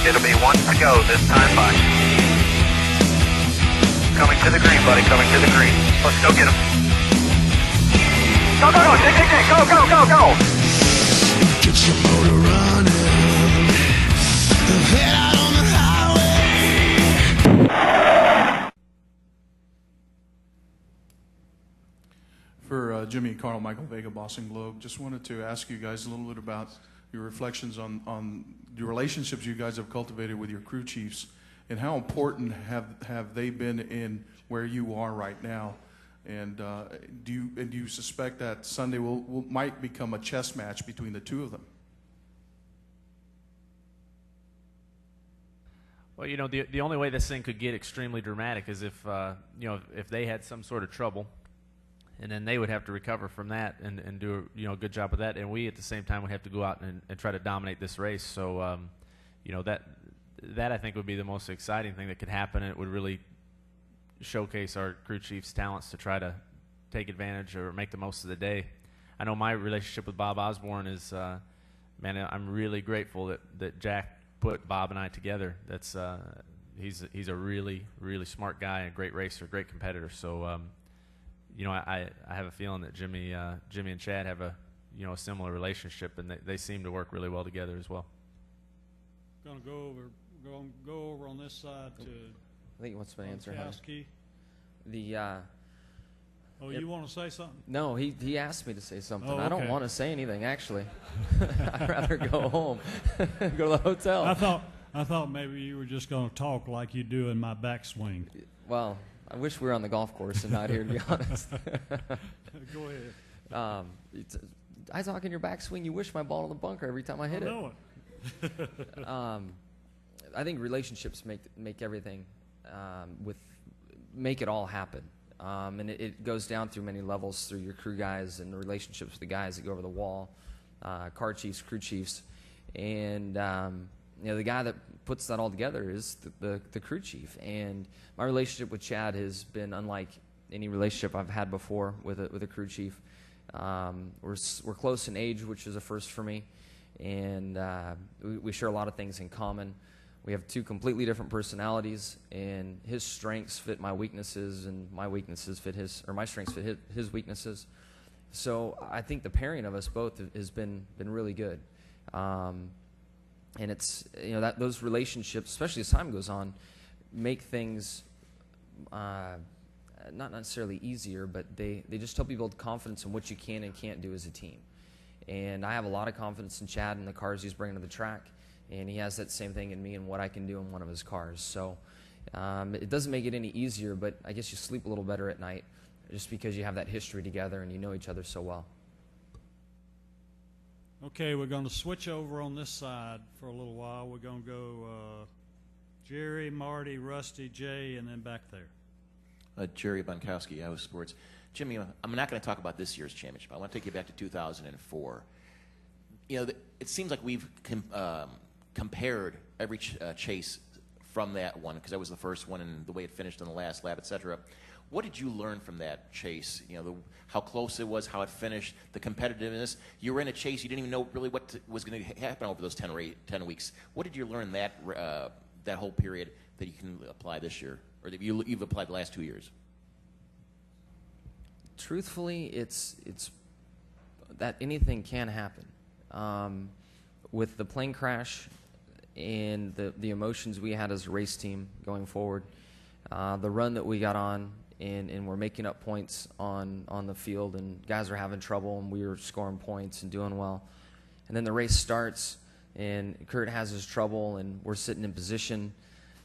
It'll be one to go this time by. Coming to the green, buddy. Coming to the green. Let's go get him. Go, go, go. Dig, dig, dig. Go, go, go, go. Get your motor running. Head out on the highway. For Jimmie and Carl, Michael Vega, Boston Globe, just wanted to ask you guys a little bit about your reflections on the relationships you guys have cultivated with your crew chiefs, and how important have they been in where you are right now? And do you suspect that Sunday might become a chess match between the two of them? Well, you know, the only way this thing could get extremely dramatic is if if they had some sort of trouble, and then they would have to recover from that and do a good job of that, and we at the same time would have to go out and try to dominate this race. So that I think would be the most exciting thing that could happen, and it would really showcase our crew chiefs' talents to try to take advantage or make the most of the day. I know my relationship with Bob Osborne is, man, I'm really grateful that Jack put Bob and I together. That's he's a really, really smart guy, a great racer, great competitor. So I have a feeling that Jimmie and Chad have a similar relationship, and they seem to work really well together as well. Going to go over on this side to. I think he wants to answer. You want to say something? No, he asked me to say something. Oh, okay. I don't want to say anything, actually. I'd rather go home, go to the hotel. I thought maybe you were just going to talk like you do in my backswing. Well, I wish we were on the golf course and not here, to be honest. Go ahead. I talk in your backswing. You wish my ball in the bunker every time I hit it. I know it. I think relationships make everything, make it all happen. And it goes down through many levels, through your crew guys and the relationships with the guys that go over the wall, car chiefs, crew chiefs. And the guy that puts that all together is the crew chief. And my relationship with Chad has been unlike any relationship I've had before with a crew chief. We're close in age, which is a first for me, and we share a lot of things in common. We have two completely different personalities, and his strengths fit my weaknesses, and my weaknesses fit my strengths fit his weaknesses. So I think the pairing of us both has been really good. And it's that those relationships, especially as time goes on, make things not necessarily easier, but they just help you build confidence in what you can and can't do as a team. And I have a lot of confidence in Chad and the cars he's bringing to the track, and he has that same thing in me and what I can do in one of his cars. So it doesn't make it any easier, but I guess you sleep a little better at night just because you have that history together and you know each other so well. Okay, we're going to switch over on this side for a little while. We're going to go Jerry, Marty, Rusty, Jay, and then back there. Jerry Bonkowski, Yahoo Sports. Jimmie, I'm not going to talk about this year's championship. I want to take you back to 2004. It seems like we've compared every chase from that one, because that was the first one and the way it finished on the last lap, etc. What did you learn from that chase? How close it was, how it finished, the competitiveness. You were in a chase, you didn't even know really what was going to happen over those 10 weeks. What did you learn that whole period that you can apply this year, or that you've applied the last 2 years? Truthfully, it's that anything can happen. With the plane crash and the emotions we had as a race team going forward, the run that we got on, and we're making up points on the field, and guys are having trouble, and we were scoring points and doing well. And then the race starts, and Kurt has his trouble, and we're sitting in position,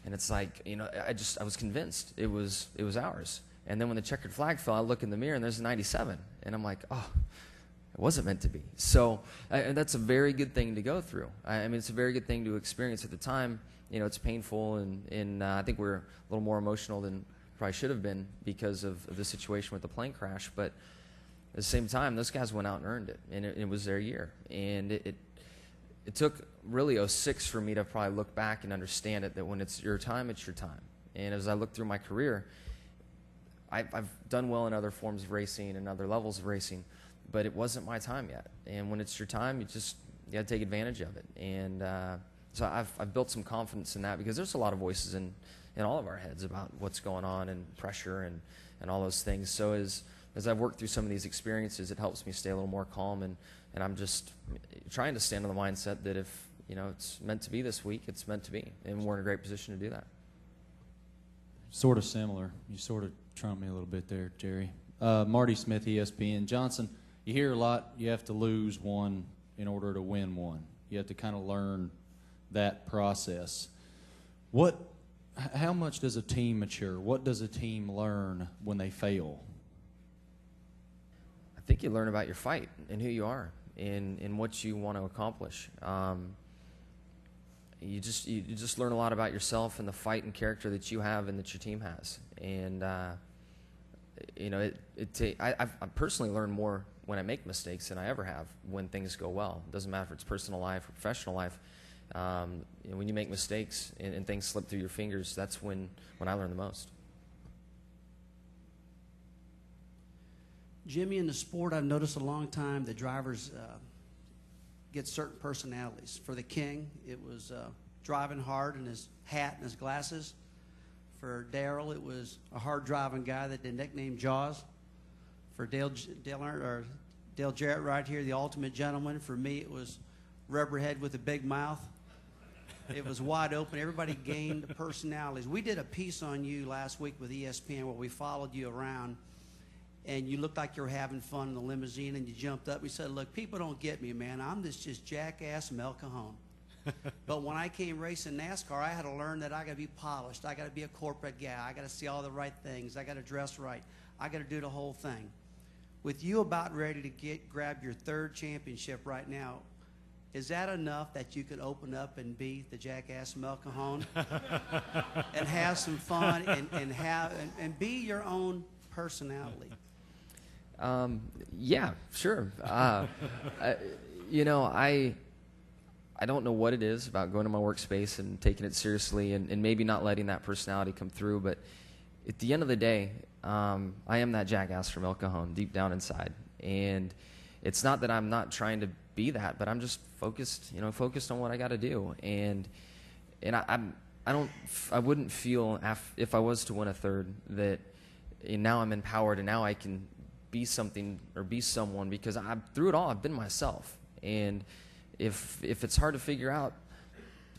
and it's like, I was convinced it was ours. And then when the checkered flag fell, I look in the mirror, and there's a 97, and I'm like, oh, it wasn't meant to be. So and that's a very good thing to go through. I mean, it's a very good thing to experience at the time. It's painful, and I think we're a little more emotional than probably should have been because of the situation with the plane crash. But at the same time, those guys went out and earned it, and it was their year. And it took really 06 for me to probably look back and understand it, that when it's your time, it's your time. And as I look through my career, I've done well in other forms of racing and other levels of racing, but it wasn't my time yet. And when it's your time, you got to take advantage of it. And So I've built some confidence in that, because there's a lot of voices in all of our heads about what's going on and pressure and all those things. So as I've worked through some of these experiences, it helps me stay a little more calm, and I'm just trying to stand on the mindset that if, you know, it's meant to be this week, it's meant to be, and we're in a great position to do that. Sort of similar. You sort of trumped me a little bit there, Jerry. Marty Smith, ESPN. Johnson, you hear a lot, you have to lose one in order to win one. You have to kind of learn that process. How much does a team mature? What does a team learn when they fail? I think you learn about your fight and who you are and what you want to accomplish. You just learn a lot about yourself and the fight and character that you have and that your team has. And you know, I personally learn more when I make mistakes than I ever have when things go well. It doesn't matter if it's personal life or professional life. You know, when you make mistakes and things slip through your fingers, that's when I learn the most. Jimmie, in the sport, I've noticed a long time that drivers get certain personalities. For the King, it was driving hard and his hat and his glasses. For Darrell, it was a hard-driving guy that they nicknamed Jaws. For Dale Jarrett right here, the ultimate gentleman. For me, it was Rubberhead with a big mouth. It was wide open. Everybody gained personalities. We did a piece on you last week with ESPN where we followed you around, and you looked like you were having fun in the limousine, and you jumped up. We said, look, people don't get me, man. I'm this just jackass Mel Cajon. But when I came racing NASCAR, I had to learn that I got to be polished. I got to be a corporate guy. I got to see all the right things. I got to dress right. I got to do the whole thing. With you about ready to grab your third championship right now, is that enough that you could open up and be the jackass Mel Cajon and have some fun and be your own personality? Yeah, sure. You know, I don't know what it is about going to my workspace and taking it seriously and maybe not letting that personality come through, but at the end of the day, I am that jackass from El Cajon deep down inside. And it's not that I'm not trying to be that, but I'm just focused on what I got to do. And I wouldn't feel if I was to win a third that now I'm empowered and now I can be something or be someone, because through it all I've been myself. And if it's hard to figure out,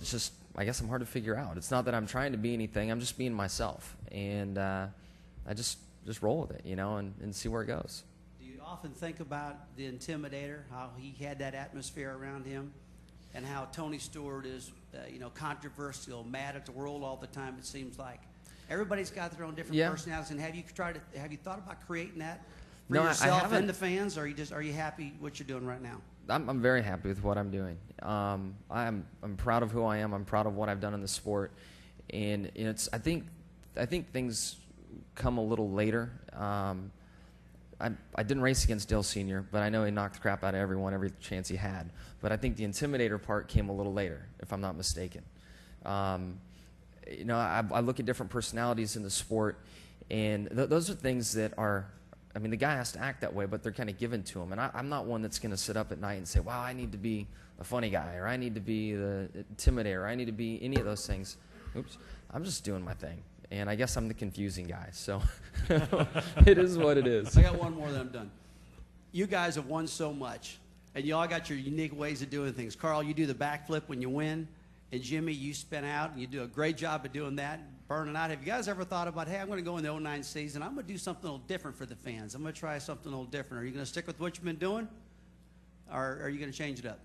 it's just, I guess I'm hard to figure out. It's not that I'm trying to be anything. I'm just being myself. And I just roll with it, you know, and see where it goes. Do you often think about the Intimidator, how he had that atmosphere around him, and how Tony Stewart is, you know, controversial, mad at the world all the time, it seems like? Everybody's got their own different personalities, and have you thought about creating that for yourself and the fans, or are you happy what you're doing right now? I'm very happy with what I'm doing. I'm proud of who I am. I'm proud of what I've done in the sport, and you know, I think things come a little later. I didn't race against Dale Sr., but I know he knocked the crap out of everyone every chance he had. But I think the Intimidator part came a little later, if I'm not mistaken. You know, I look at different personalities in the sport, and those are things that are, I mean, the guy has to act that way, but they're kind of given to him. And I'm not one that's going to sit up at night and say, wow, I need to be a funny guy, or I need to be the Intimidator, or I need to be any of those things. Oops. I'm just doing my thing. And I guess I'm the confusing guy, so it is what it is. I got one more, then I'm done. You guys have won so much, and you all got your unique ways of doing things. Carl, you do the backflip when you win, and Jimmie, you spin out, and you do a great job of doing that, burning out. Have you guys ever thought about, hey, I'm going to go in the 09 season, I'm going to do something a little different for the fans. I'm going to try something a little different. Are you going to stick with what you've been doing, or are you going to change it up?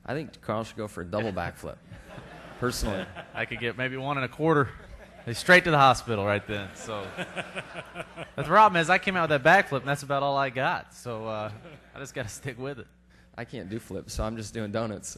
I think Carl should go for a double backflip, personally. I could get maybe 1 1/4. Straight to the hospital right then. So the problem is I came out with that backflip, and that's about all I got. So I just got to stick with it. I can't do flips, so I'm just doing donuts.